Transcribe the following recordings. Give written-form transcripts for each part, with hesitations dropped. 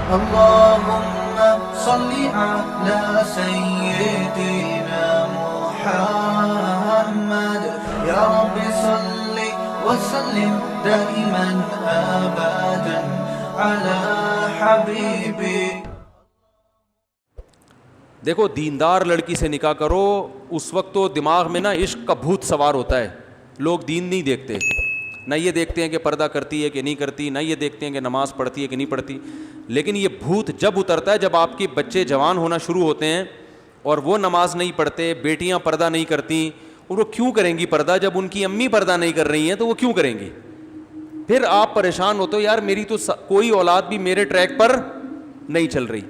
اللهم صل على سيدنا محمد يا رب صل وسلم دائما ابدا على حبيبي. دیکھو دیندار لڑکی سے نکاح کرو, اس وقت تو دماغ میں نا عشق کا بھوت سوار ہوتا ہے. لوگ دین نہیں دیکھتے, نہ یہ دیکھتے ہیں کہ پردہ کرتی ہے کہ نہیں کرتی, نہ یہ دیکھتے ہیں کہ نماز پڑھتی ہے کہ نہیں پڑھتی. لیکن یہ بھوت جب اترتا ہے جب آپ کے بچے جوان ہونا شروع ہوتے ہیں اور وہ نماز نہیں پڑھتے, بیٹیاں پردہ نہیں کرتی. اور وہ کیوں کریں گی پردہ جب ان کی امی پردہ نہیں کر رہی ہیں, تو وہ کیوں کریں گی؟ پھر آپ پریشان ہوتے ہو, یار میری تو کوئی اولاد بھی میرے ٹریک پر نہیں چل رہی.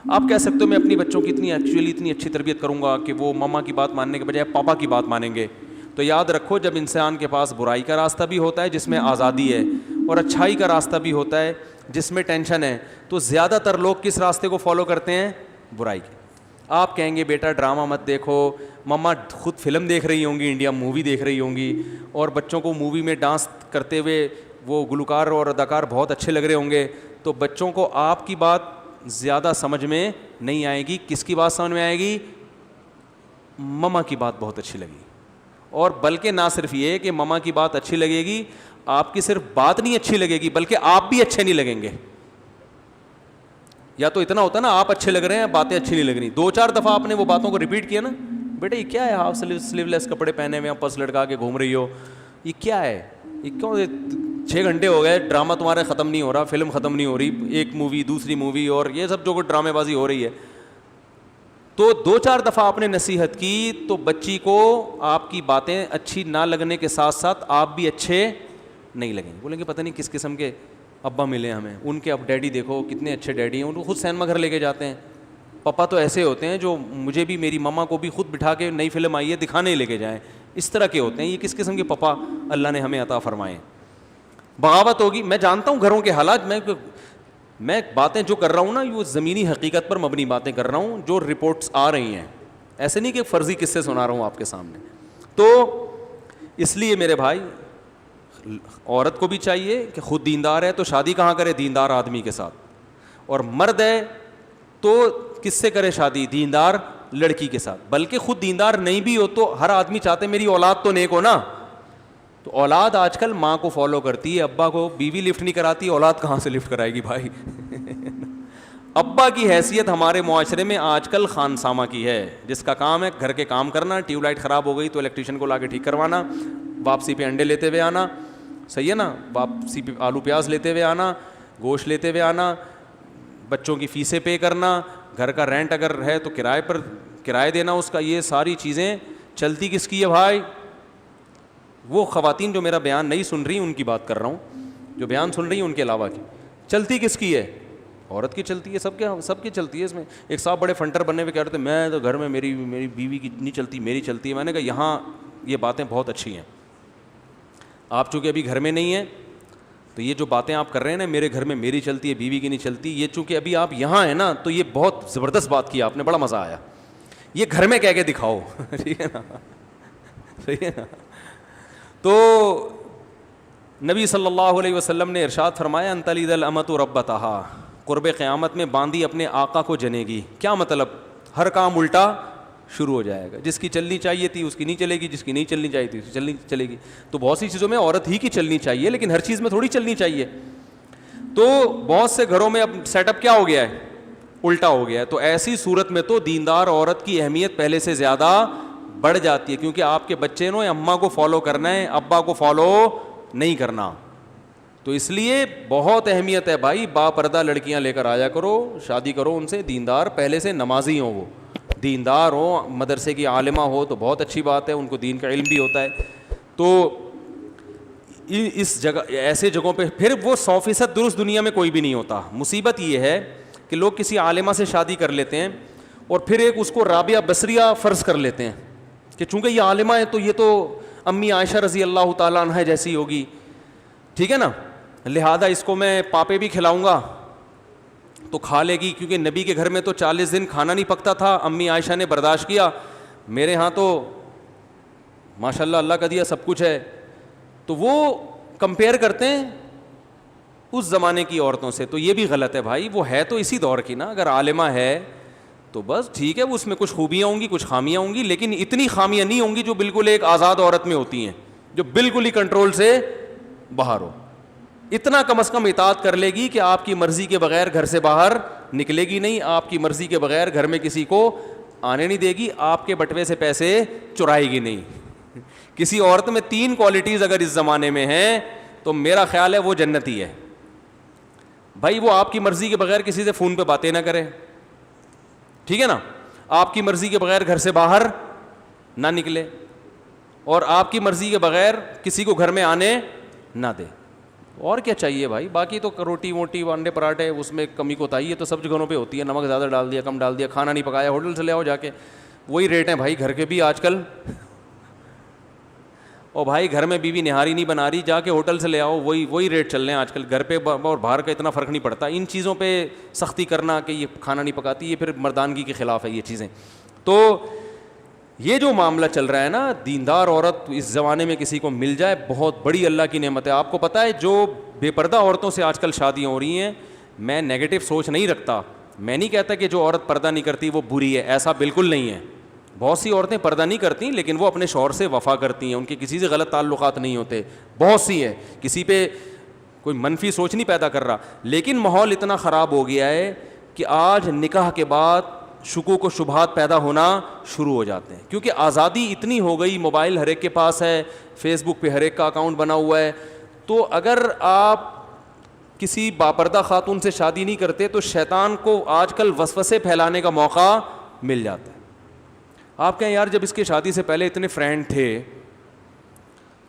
آپ کہہ سکتے ہو میں اپنی بچوں کی اتنی اچھی تربیت کروں گا کہ وہ ماما کی بات ماننے کے بجائے پاپا کی بات مانیں گے. تو یاد رکھو, جب انسان کے پاس برائی کا راستہ بھی ہوتا ہے جس میں آزادی ہے, اور اچھائی کا راستہ بھی ہوتا ہے جس میں ٹینشن ہے, تو زیادہ تر لوگ کس راستے کو فالو کرتے ہیں؟ برائی کے. آپ کہیں گے بیٹا ڈرامہ مت دیکھو, مما خود فلم دیکھ رہی ہوں گی, انڈیا مووی دیکھ رہی ہوں گی, اور بچوں کو مووی میں ڈانس کرتے ہوئے وہ گلوکار اور اداکار بہت اچھے لگ رہے ہوں گے, تو بچوں کو آپ کی بات زیادہ سمجھ میں نہیں آئے گی. کس کی بات سمجھ میں آئے گی؟ مما کی بات بہت اچھی لگی. اور بلکہ نہ صرف یہ کہ مما کی بات اچھی لگے گی, آپ کی صرف بات نہیں اچھی لگے گی بلکہ آپ بھی اچھے نہیں لگیں گے. یا تو اتنا ہوتا نا آپ اچھے لگ رہے ہیں, باتیں اچھی نہیں لگ رہی, 2-4 دفعہ آپ نے وہ باتوں کو ریپیٹ کیا نا, بیٹا یہ کیا ہے ہاف سلیو لیس کپڑے پہنے ہوئے پس لٹکا کے گھوم رہی ہو, یہ کیا ہے, یہ کیوں 6 گھنٹے ہو گئے ڈرامہ تمہارے ختم نہیں ہو رہا, فلم ختم نہیں ہو رہی, ایک مووی دوسری مووی اور یہ سب جو کوئی ڈرامے بازی ہو رہی ہے. تو 2-4 دفعہ آپ نے نصیحت کی تو بچی کو آپ کی باتیں اچھی نہ لگنے کے ساتھ ساتھ آپ بھی اچھے نہیں لگیں. بولیں گے پتہ نہیں کس قسم کے ابا ملے ہمیں, ان کے اب ڈیڈی دیکھو کتنے اچھے ڈیڈی ہیں, ان کو خود سینما گھر لے کے جاتے ہیں. پپا تو ایسے ہوتے ہیں جو مجھے بھی میری مما کو بھی خود بٹھا کے نئی فلم آئی ہے دکھانے ہی لے کے جائیں, اس طرح کے ہوتے ہیں. یہ کس قسم کے پپا اللہ نے ہمیں عطا فرمائے. بغاوت ہوگی, میں جانتا ہوں گھروں کے حالات, میں باتیں جو کر رہا ہوں نا یہ زمینی حقیقت پر مبنی باتیں کر رہا ہوں جو رپورٹس آ رہی ہیں, ایسے نہیں کہ فرضی قصے سنا رہا ہوں آپ کے سامنے. تو اس لیے میرے بھائی عورت کو بھی چاہیے کہ خود دیندار ہے تو شادی کہاں کرے؟ دیندار آدمی کے ساتھ. اور مرد ہے تو کس سے کرے شادی؟ دیندار لڑکی کے ساتھ. بلکہ خود دیندار نہیں بھی ہو تو ہر آدمی چاہتے میری اولاد تو نیک ہو نا. تو اولاد آج کل ماں کو فالو کرتی ہے, ابا کو. بیوی لفٹ نہیں کراتی, اولاد کہاں سے لفٹ کرائے گی بھائی؟ ابا کی حیثیت ہمارے معاشرے میں آج کل خانسامہ کی ہے, جس کا کام ہے گھر کے کام کرنا. ٹیوب لائٹ خراب ہو گئی تو الیکٹریشین کو لا کے ٹھیک کروانا, واپسی پہ انڈے لیتے ہوئے آنا, صحیح ہے نا, واپسی پہ آلو پیاز لیتے ہوئے آنا, گوشت لیتے ہوئے آنا, بچوں کی فیسیں پے کرنا, گھر کا رینٹ اگر ہے تو کرائے پر کرایہ دینا اس کا. یہ ساری چیزیں چلتی کس کی ہے بھائی؟ وہ خواتین جو میرا بیان نہیں سن رہی ان کی بات کر رہا ہوں, جو بیان سن رہی ہیں ان کے علاوہ کی. چلتی کس کی ہے؟ عورت کی چلتی ہے. سب کی چلتی ہے. اس میں ایک صاحب بڑے فنٹر بننے ہوئے کہہ رہے تھے میں تو گھر میں میری بیوی کی نہیں چلتی, میری چلتی ہے. میں نے کہا یہاں یہ باتیں بہت اچھی ہیں. آپ چونکہ ابھی گھر میں نہیں ہیں تو یہ جو باتیں آپ کر رہے ہیں نا میرے گھر میں میری چلتی ہے بیوی کی نہیں چلتی, یہ چونکہ ابھی آپ یہاں ہیں نا تو یہ بہت زبردست بات کی آپ نے, بڑا مزہ آیا. یہ گھر میں کہہ کے دکھاؤ, ٹھیک ہے نا, صحیح ہے نا. تو نبی صلی اللہ علیہ وسلم نے ارشاد فرمایا ان تلد الامۃ ربتہا, قرب قیامت میں باندی اپنے آقا کو جنے گی. کیا مطلب؟ ہر کام الٹا شروع ہو جائے گا. جس کی چلنی چاہیے تھی اس کی نہیں چلے گی, جس کی نہیں چلنی چاہیے تھی اس کی چلے گی. تو بہت سی چیزوں میں عورت ہی کی چلنی چاہیے لیکن ہر چیز میں تھوڑی چلنی چاہیے. تو بہت سے گھروں میں اب سیٹ اپ کیا ہو گیا ہے؟ الٹا ہو گیا ہے. تو ایسی صورت میں تو دیندار عورت کی اہمیت پہلے سے زیادہ بڑھ جاتی ہے, کیونکہ آپ کے بچے نے اماں کو فالو کرنا ہے, ابا کو فالو نہیں کرنا. تو اس لیے بہت اہمیت ہے بھائی, با پردہ لڑکیاں لے کر آیا کرو, شادی کرو ان سے, دیندار, پہلے سے نمازی ہوں, وہ دیندار ہو, مدرسے کی عالمہ ہو تو بہت اچھی بات ہے, ان کو دین کا علم بھی ہوتا ہے. تو اس جگہ ایسے جگہوں پہ پھر وہ 100% درست دنیا میں کوئی بھی نہیں ہوتا. مصیبت یہ ہے کہ لوگ کسی عالمہ سے شادی کر لیتے ہیں اور پھر ایک اس کو رابعہ بصریہ فرض کر لیتے ہیں کہ چونکہ یہ عالمہ ہے تو یہ تو امی عائشہ رضی اللہ تعالیٰ عنہ جیسی ہوگی, ٹھیک ہے نا, لہذا اس کو میں پاپے بھی کھلاؤں گا تو کھا لے گی, کیونکہ نبی کے گھر میں تو 40 دن کھانا نہیں پکتا تھا, امی عائشہ نے برداشت کیا, میرے ہاں تو ماشاء اللہ اللہ کا دیا سب کچھ ہے. تو وہ کمپیئر کرتے ہیں اس زمانے کی عورتوں سے. تو یہ بھی غلط ہے بھائی, وہ ہے تو اسی دور کی نا, اگر عالمہ ہے تو بس ٹھیک ہے, وہ اس میں کچھ خوبیاں ہوں گی کچھ خامیاں ہوں گی, لیکن اتنی خامیاں نہیں ہوں گی جو بالکل ایک آزاد عورت میں ہوتی ہیں, جو بالکل ہی کنٹرول سے باہر ہو. اتنا کم از کم اطاعت کر لے گی کہ آپ کی مرضی کے بغیر گھر سے باہر نکلے گی نہیں, آپ کی مرضی کے بغیر گھر میں کسی کو آنے نہیں دے گی, آپ کے بٹوے سے پیسے چرائے گی نہیں. کسی عورت میں 3 کوالٹیز اگر اس زمانے میں ہیں تو میرا خیال ہے وہ جنتی ہے بھائی. وہ آپ کی مرضی کے بغیر کسی سے فون پہ باتیں نہ کرے, ٹھیک ہے نا, آپ کی مرضی کے بغیر گھر سے باہر نہ نکلے, اور آپ کی مرضی کے بغیر کسی کو گھر میں آنے نہ دے. اور کیا چاہیے بھائی, باقی تو روٹی ووٹی انڈے پراٹھے اس میں کمی کوتاہی ہے تو سب جگہوں پہ ہوتی ہے, نمک زیادہ ڈال دیا کم ڈال دیا, کھانا نہیں پکایا ہوٹل سے لے آؤ جا کے, وہی ریٹ ہیں بھائی گھر کے بھی آج کل. اور بھائی گھر میں بیوی نہاری نہیں بنا رہی, جا کے ہوٹل سے لے آؤ, وہی ریٹ چل رہے ہیں آج کل. گھر پہ اور باہر کا اتنا فرق نہیں پڑتا. ان چیزوں پہ سختی کرنا کہ یہ کھانا نہیں پکاتی, یہ پھر مردانگی کے خلاف ہے یہ چیزیں. تو یہ جو معاملہ چل رہا ہے نا, دیندار عورت اس زمانے میں کسی کو مل جائے بہت بڑی اللہ کی نعمت ہے. آپ کو پتہ ہے جو بے پردہ عورتوں سے آج کل شادیاں ہو رہی ہیں, میں نیگیٹو سوچ نہیں رکھتا, میں نہیں کہتا کہ جو عورت پردہ نہیں کرتی وہ بری ہے, ایسا بالکل نہیں ہے. بہت سی عورتیں پردہ نہیں کرتی لیکن وہ اپنے شوہر سے وفا کرتی ہیں, ان کے کسی سے غلط تعلقات نہیں ہوتے, بہت سی ہیں, کسی پہ کوئی منفی سوچ نہیں پیدا کر رہا. لیکن ماحول اتنا خراب ہو گیا ہے کہ آج نکاح کے بعد شکوک و شبہات پیدا ہونا شروع ہو جاتے ہیں, کیونکہ آزادی اتنی ہو گئی, موبائل ہر ایک کے پاس ہے, فیس بک پہ ہر ایک کا اکاؤنٹ بنا ہوا ہے. تو اگر آپ کسی باپردہ خاتون سے شادی نہیں کرتے تو شیطان کو آج کل وسوسے پھیلانے کا موقع مل جاتا ہے. آپ کہیں یار جب اس کی شادی سے پہلے اتنے فرینڈ تھے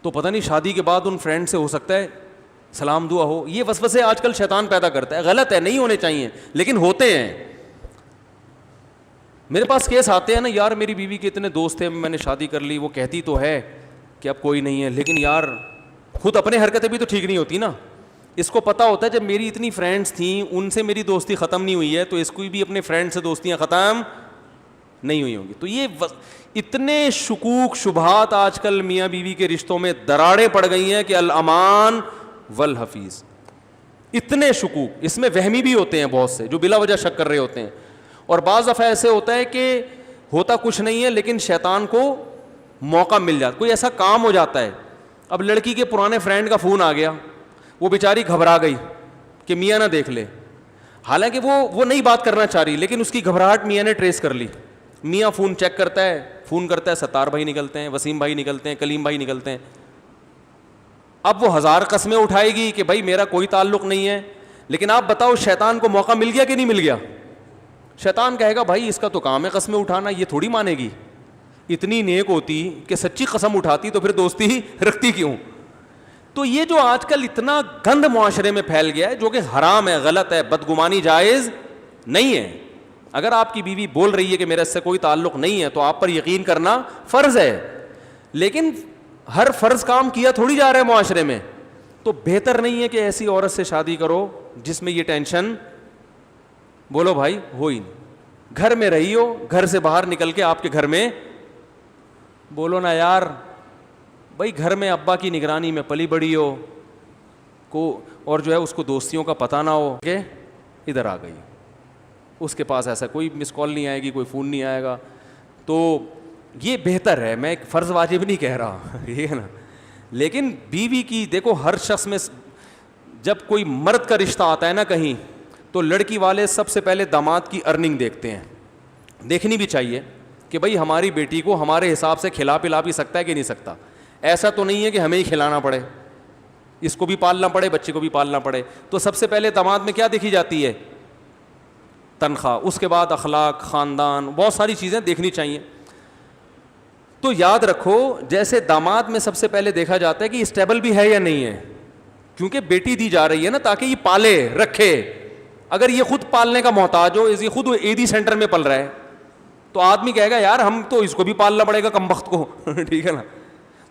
تو پتہ نہیں شادی کے بعد ان فرینڈ سے ہو سکتا ہے سلام دعا ہو. یہ وسوسے آج کل شیطان پیدا کرتا ہے, غلط ہے, نہیں ہونے چاہیے لیکن ہوتے ہیں. میرے پاس کیس آتے ہیں نا, یار میری بیوی کے اتنے دوست تھے, میں نے شادی کر لی, وہ کہتی تو ہے کہ اب کوئی نہیں ہے, لیکن یار خود اپنے حرکتیں بھی تو ٹھیک نہیں ہوتی نا. اس کو پتہ ہوتا ہے جب میری اتنی فرینڈس تھیں ان سے میری دوستی ختم نہیں ہوئی ہے تو اس کو بھی اپنے فرینڈ سے دوستیاں ختم نہیں ہوئی ہوں گی. تو یہ اتنے شکوک شبہات آج کل میاں بیوی کے رشتوں میں دراڑیں پڑ گئی ہیں کہ الامان والحفیظ. اتنے شکوک, اس میں وہمی بھی ہوتے ہیں بہت سے جو بلا وجہ شک کر رہے ہوتے ہیں, اور بعض دفعہ ایسے ہوتا ہے کہ ہوتا کچھ نہیں ہے لیکن شیطان کو موقع مل جاتا, کوئی ایسا کام ہو جاتا ہے. اب لڑکی کے پرانے فرینڈ کا فون آ گیا, وہ بیچاری گھبرا گئی کہ میاں نہ دیکھ لے, حالانکہ وہ نہیں بات کرنا چاہ رہی, لیکن اس کی گھبراہٹ میاں نے ٹریس کر لی. میاں فون چیک کرتا ہے, فون کرتا ہے, ستار بھائی نکلتے ہیں, وسیم بھائی نکلتے ہیں, کلیم بھائی نکلتے ہیں. اب وہ 1000 قسمیں اٹھائے گی کہ بھائی میرا کوئی تعلق نہیں ہے, لیکن آپ بتاؤ شیطان کو موقع مل گیا کہ نہیں مل گیا؟ شیطان کہے گا بھائی اس کا تو کام ہے قسمیں اٹھانا, یہ تھوڑی مانے گی, اتنی نیک ہوتی کہ سچی قسم اٹھاتی تو پھر دوستی ہی رکھتی کیوں. تو یہ جو آج کل اتنا گند معاشرے میں پھیل گیا ہے جو کہ حرام ہے, غلط ہے, بدگمانی جائز نہیں ہے. اگر آپ کی بیوی بول رہی ہے کہ میرا اس سے کوئی تعلق نہیں ہے تو آپ پر یقین کرنا فرض ہے, لیکن ہر فرض کام کیا تھوڑی جا رہا ہے معاشرے میں. تو بہتر نہیں ہے کہ ایسی عورت سے شادی کرو جس میں یہ ٹینشن بولو بھائی ہو ہی نہیں. گھر میں رہی ہو, گھر سے باہر نکل کے آپ کے گھر میں بولو نا یار بھائی گھر میں ابا کی نگرانی میں پلی بڑی ہو کو, اور جو ہے اس کو دوستیوں کا پتہ نہ ہو کہ ادھر آ گئی, اس کے پاس ایسا کوئی مس کال نہیں آئے گی, کوئی فون نہیں آئے گا. تو یہ بہتر ہے, میں ایک فرض واجب نہیں کہہ رہا, یہ ہے نا. لیکن بیوی کی دیکھو, ہر شخص میں جب کوئی مرد کا رشتہ آتا ہے نا کہیں تو لڑکی والے سب سے پہلے داماد کی ارننگ دیکھتے ہیں. دیکھنی بھی چاہیے کہ بھائی ہماری بیٹی کو ہمارے حساب سے کھلا پلا بھی سکتا ہے کہ نہیں سکتا. ایسا تو نہیں ہے کہ ہمیں ہی کھلانا پڑے, اس کو بھی پالنا پڑے, بچے کو بھی پالنا پڑے. تو سب سے پہلے داماد میں کیا دیکھی جاتی ہے؟ تنخواہ, اس کے بعد اخلاق, خاندان, بہت ساری چیزیں دیکھنی چاہیے. تو یاد رکھو جیسے داماد میں سب سے پہلے دیکھا جاتا ہے کہ اسٹیبل بھی ہے یا نہیں ہے, کیونکہ بیٹی دی جا رہی ہے نا تاکہ یہ پالے رکھے. اگر یہ خود پالنے کا محتاج ہو, یہ خود عیدی سینٹر میں پل رہا ہے تو آدمی کہے گا یار ہم تو اس کو بھی پالنا پڑے گا کم وقت کو. ٹھیک ہے نا.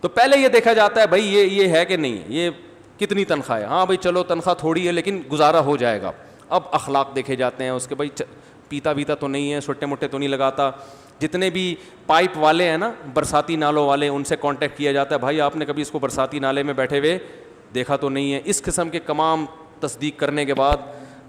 تو پہلے یہ دیکھا جاتا ہے بھائی یہ ہے کہ نہیں, یہ کتنی تنخواہ ہے, ہاں بھائی چلو تنخواہ تھوڑی ہے لیکن گزارا ہو جائے گا. اب اخلاق دیکھے جاتے ہیں اس کے, بھائی پیتا ویتا تو نہیں ہے, چھوٹے موٹے تو نہیں لگاتا. جتنے بھی پائپ والے ہیں نا, برساتی نالوں والے, ان سے کانٹیکٹ کیا جاتا ہے, بھائی آپ نے کبھی اس کو برساتی نالے میں بیٹھے ہوئے دیکھا تو نہیں ہے. اس قسم کے تمام تصدیق کرنے کے بعد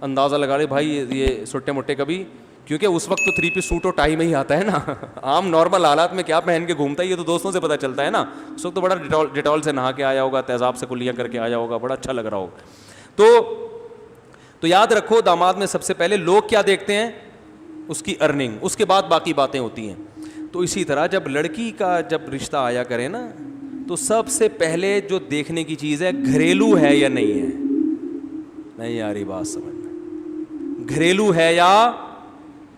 اندازہ لگا لے بھائی یہ سٹے مٹے کبھی, کیونکہ اس وقت تو 3 پیس سوٹ اور ٹائی میں ہی آتا ہے نا, عام نارمل حالات میں کیا پہن کے گھومتا ہے یہ تو دوستوں سے پتہ چلتا ہے نا. اس وقت تو بڑا ڈیٹول سے نہا کے آیا ہوگا, تیزاب سے کلیاں کر کے آیا ہوگا, بڑا اچھا لگ رہا ہوگا. تو یاد رکھو داماد میں سب سے پہلے لوگ کیا دیکھتے ہیں, اس کی ارننگ, اس کے بعد باقی باتیں ہوتی ہیں. تو اسی طرح جب لڑکی کا جب رشتہ آیا کرے نا تو سب سے پہلے جو دیکھنے کی چیز ہے گھریلو ہے یا نہیں ہے. نہیں آ رہی بات سمجھ میں, گھریلو ہے یا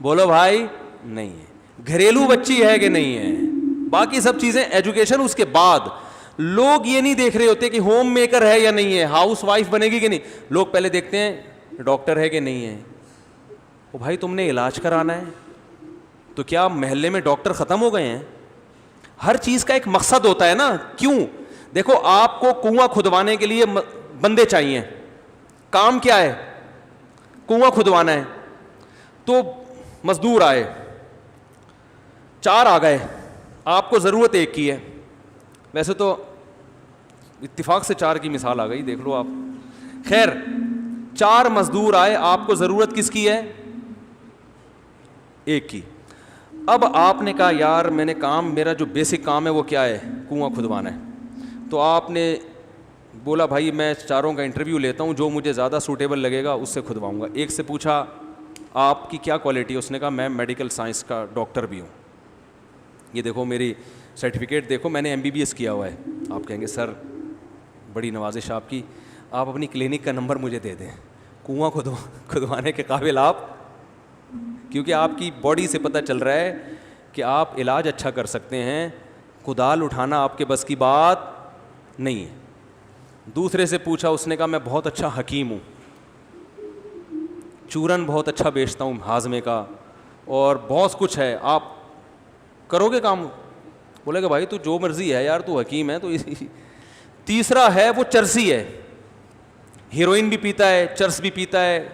بولو بھائی نہیں ہے, گھریلو بچی ہے کہ نہیں ہے, باقی سب چیزیں ایجوکیشن اس کے بعد. لوگ یہ نہیں دیکھ رہے ہوتے کہ ہوم میکر ہے یا نہیں ہے, ہاؤس وائف بنے گی کہ نہیں, لوگ پہلے دیکھتے ہیں ڈاکٹر ہے کہ نہیں ہے. او بھائی تم نے علاج کرانا ہے تو کیا محلے میں ڈاکٹر ختم ہو گئے ہیں؟ ہر چیز کا ایک مقصد ہوتا ہے نا. کیوں؟ دیکھو آپ کو کنواں کھدوانے کے لیے بندے چاہیے, کام کیا ہے, کنواں کھدوانا ہے. تو مزدور آئے, 4 آ گئے, آپ کو ضرورت 1 کی ہے. ویسے تو اتفاق سے 4 کی مثال آ گئی, دیکھ لو آپ. خیر 4 مزدور آئے, آپ کو ضرورت کس کی ہے؟ 1 کی. اب آپ نے کہا یار میں نے کام, میرا جو بیسک کام ہے وہ کیا ہے, کنواں کھدوانا ہے. تو آپ نے بولا بھائی میں 4 کا انٹرویو لیتا ہوں, جو مجھے زیادہ سوٹیبل لگے گا اس سے کھدواؤں گا. ایک سے پوچھا آپ کی کیا کوالٹی ہے, اس نے کہا میں میڈیکل سائنس کا ڈاکٹر بھی ہوں, یہ دیکھو میری سرٹیفکیٹ دیکھو میں نے MBBS کیا ہوا ہے. آپ کہیں گے سر بڑی نوازش آپ کی, آپ اپنی کلینک کا نمبر مجھے دے دیں, کنواں کھدوانے کے قابل آپ, کیونکہ آپ کی باڈی سے پتہ چل رہا ہے کہ آپ علاج اچھا کر سکتے ہیں, کدال اٹھانا آپ کے بس کی بات نہیں ہے. دوسرے سے پوچھا, اس نے کہا میں بہت اچھا حکیم ہوں, چورن بہت اچھا بیچتا ہوں ہاضمے کا, اور بہت کچھ ہے, آپ کرو گے کام؟ بولے کہ بھائی تو جو مرضی ہے یار, تو حکیم ہے تو. تیسرا ہے وہ چرسی ہے, ہیروئن بھی پیتا ہے, چرس بھی پیتا ہے,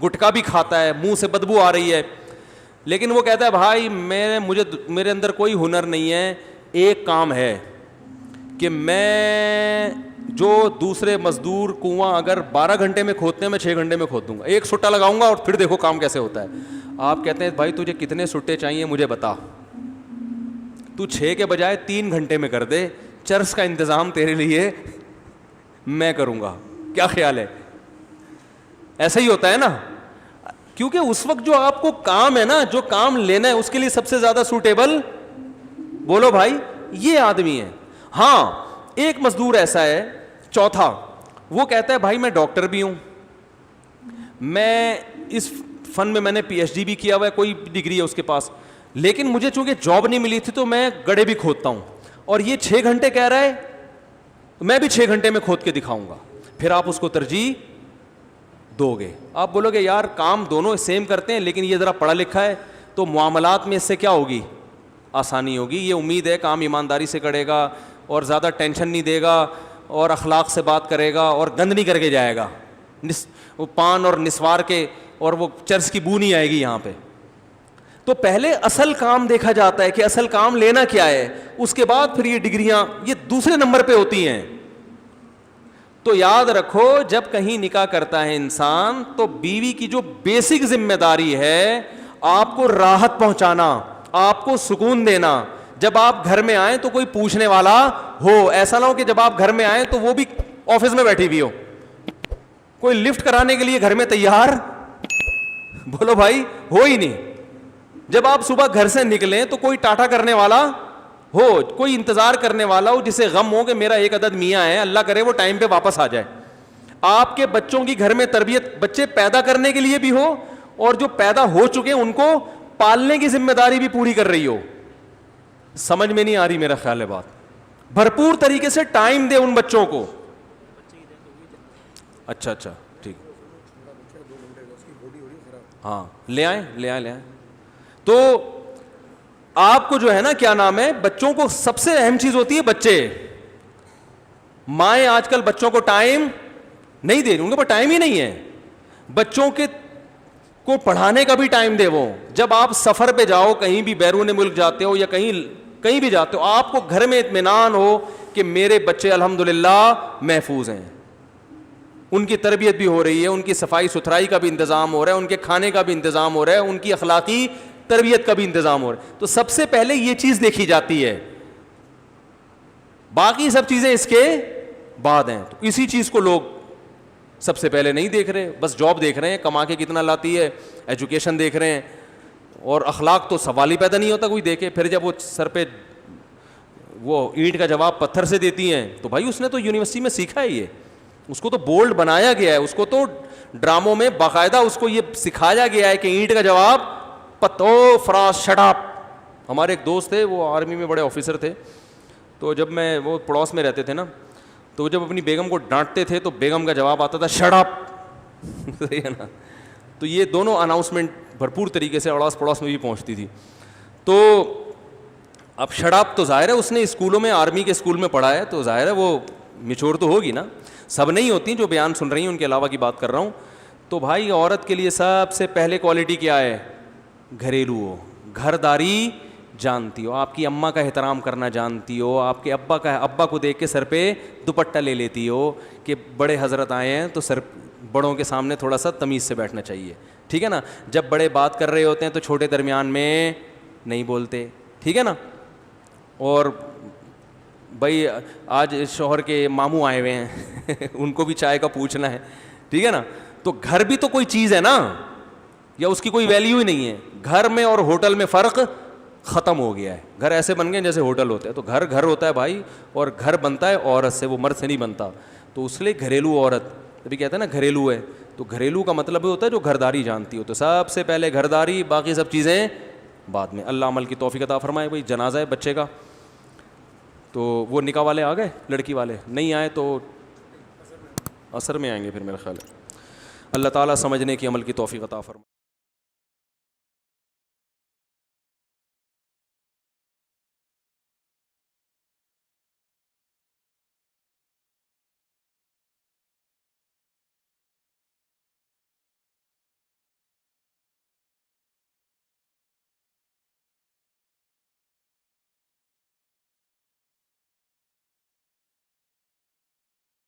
گٹکا بھی کھاتا ہے, منہ سے بدبو آ رہی ہے, لیکن وہ کہتا ہے بھائی میرے اندر کوئی ہنر نہیں ہے, ایک کام ہے کہ میں جو دوسرے مزدور کنواں اگر 12 گھنٹے میں کھودتے ہیں میں 6 گھنٹے میں کھود دوں گا, 1 سٹا لگاؤں گا اور پھر دیکھو کام کیسے ہوتا ہے. آپ کہتے ہیں بھائی تجھے کتنے سٹے چاہیے مجھے بتا, تو 6 کے بجائے 3 گھنٹے میں کر دے, چرس کا انتظام تیرے لیے میں کروں گا, کیا خیال ہے؟ ایسا ہی ہوتا ہے نا, کیونکہ اس وقت جو آپ کو کام ہے نا, جو کام لینا ہے, اس کے لیے سب سے زیادہ سوٹیبل بولو بھائی یہ آدمی ہے. ہاں ایک مزدور ایسا ہے, چوتھا, وہ کہتا ہے بھائی میں ڈاکٹر بھی ہوں, میں اس فن میں نے PhD بھی کیا ہوا ہے, کوئی ڈگری ہے اس کے پاس, لیکن مجھے چونکہ جاب نہیں ملی تھی تو میں گڑھے بھی کھودتا ہوں, اور یہ 6 گھنٹے کہہ رہا ہے میں بھی 6 گھنٹے میں کھود کے دکھاؤں گا. پھر آپ اس کو ترجیح دو گے. آپ بولو گے یار کام دونوں سیم کرتے ہیں, لیکن یہ ذرا پڑھا لکھا ہے تو معاملات میں اس سے کیا ہوگی, آسانی ہوگی. یہ امید ہے کام ایمانداری سے کرے گا اور زیادہ ٹینشن نہیں دے گا اور اخلاق سے بات کرے گا اور گند نہیں کر کے جائے گا, وہ پان اور نسوار کے اور وہ چرس کی بو نہیں آئے گی یہاں پہ. تو پہلے اصل کام دیکھا جاتا ہے کہ اصل کام لینا کیا ہے, اس کے بعد پھر یہ ڈگریاں یہ دوسرے نمبر پہ ہوتی ہیں. تو یاد رکھو جب کہیں نکاح کرتا ہے انسان تو بیوی کی جو بیسک ذمہ داری ہے آپ کو راحت پہنچانا, آپ کو سکون دینا. جب آپ گھر میں آئیں تو کوئی پوچھنے والا ہو, ایسا نہ ہو کہ جب آپ گھر میں آئیں تو وہ بھی آفس میں بیٹھی ہوئی ہو, کوئی لفٹ کرانے کے لیے گھر میں تیار بولو بھائی ہو ہی نہیں. جب آپ صبح گھر سے نکلیں تو کوئی ٹاٹا کرنے والا ہو, کوئی انتظار کرنے والا ہو جسے غم ہو کہ میرا 1 عدد میاں ہے, اللہ کرے وہ ٹائم پہ واپس آ جائے. آپ کے بچوں کی گھر میں تربیت, بچے پیدا کرنے کے لیے بھی ہو اور جو پیدا ہو چکے ان کو پالنے کی ذمہ داری بھی پوری کر رہی ہو. سمجھ میں نہیں آ رہی میرا خیال ہے بات. بھرپور طریقے سے ٹائم دے ان بچوں کو. اچھا ٹھیک, ہاں لے آئیں. تو آپ کو جو ہے نا کیا نام ہے, بچوں کو سب سے اہم چیز ہوتی ہے بچے. مائیں آج کل بچوں کو ٹائم نہیں دے رہی, ان کے پاس ٹائم ہی نہیں ہے. بچوں کے کو پڑھانے کا بھی ٹائم دے. وہ جب آپ سفر پہ جاؤ, کہیں بھی بیرون ملک جاتے ہو یا کہیں بھی جاتے ہو, آپ کو گھر میں اطمینان ہو کہ میرے بچے الحمدللہ محفوظ ہیں. ان کی تربیت بھی ہو رہی ہے, ان کی صفائی ستھرائی کا بھی انتظام ہو رہا ہے, ان کے کھانے کا بھی انتظام ہو رہا ہے, ان کی اخلاقی تربیت کا بھی انتظام ہو رہا ہے. تو سب سے پہلے یہ چیز دیکھی جاتی ہے, باقی سب چیزیں اس کے بعد ہیں. تو اسی چیز کو لوگ سب سے پہلے نہیں دیکھ رہے, بس جاب دیکھ رہے ہیں, کما کے کتنا لاتی ہے, ایجوکیشن دیکھ رہے ہیں, اور اخلاق تو سوال ہی پیدا نہیں ہوتا کوئی دیکھے. پھر جب وہ سر پہ وہ اینٹ کا جواب پتھر سے دیتی ہیں تو بھائی اس نے تو یونیورسٹی میں سیکھا ہے, یہ اس کو تو بولڈ بنایا گیا ہے, اس کو تو ڈراموں میں باقاعدہ اس کو یہ سکھایا گیا ہے کہ اینٹ کا جواب فراز شٹ اپ. ہمارے ایک دوست تھے, وہ آرمی میں بڑے آفیسر تھے, تو جب میں وہ پڑوس میں رہتے تھے نا, تو جب اپنی بیگم کو ڈانٹتے تھے تو بیگم کا جواب آتا تھا شٹ اپ. صحیح ہے نا. تو یہ دونوں اناؤنسمنٹ بھرپور طریقے سے اڑوس پڑوس میں بھی پہنچتی تھی. تو اب شٹ اپ تو ظاہر ہے اس نے اسکولوں میں, آرمی کے اسکول میں پڑھا ہے, تو ظاہر ہے وہ میچور تو ہوگی نا. سب نہیں ہوتی جو بیان سن رہی ہیں, ان کے علاوہ کی بات کر رہا ہوں. تو بھائی عورت کے لیے سب سے پہلے کوالٹی کیا ہے؟ گھریلو ہو, گھرداری جانتی ہو, آپ کی اماں کا احترام کرنا جانتی ہو, آپ کے ابا کو دیکھ کے سر پہ دوپٹہ لے لیتی ہو کہ بڑے حضرت آئے ہیں تو سر بڑوں کے سامنے تھوڑا سا تمیز سے بیٹھنا چاہیے, ٹھیک ہے نا. جب بڑے بات کر رہے ہوتے ہیں تو چھوٹے درمیان میں نہیں بولتے, ٹھیک ہے نا. اور بھائی آج شوہر کے ماموں آئے ہوئے ہیں ان کو بھی چائے کا پوچھنا ہے, ٹھیک ہے نا. تو گھر بھی تو کوئی چیز ہے نا, یا اس کی کوئی ویلیو ہی نہیں ہے. گھر میں اور ہوٹل میں فرق ختم ہو گیا ہے. گھر ایسے بن گئے جیسے ہوٹل ہوتے ہیں. تو گھر گھر ہوتا ہے بھائی, اور گھر بنتا ہے عورت سے, وہ مرد سے نہیں بنتا. تو اس لیے گھریلو عورت ابھی کہتے ہیں نا گھریلو ہے, تو گھریلو کا مطلب ہوتا ہے جو گھرداری جانتی ہو. تو سب سے پہلے گھرداری, باقی سب چیزیں بعد میں. اللہ عمل کی توفیق عطا فرمائے. بھائی جنازہ ہے بچے کا, تو وہ نکاح والے آ گئے, لڑکی والے نہیں آئے تو عصر میں آئیں گے پھر میرا خیال ہے. اللہ تعالیٰ سمجھنے کی عمل کی توفیق عطا فرمائے.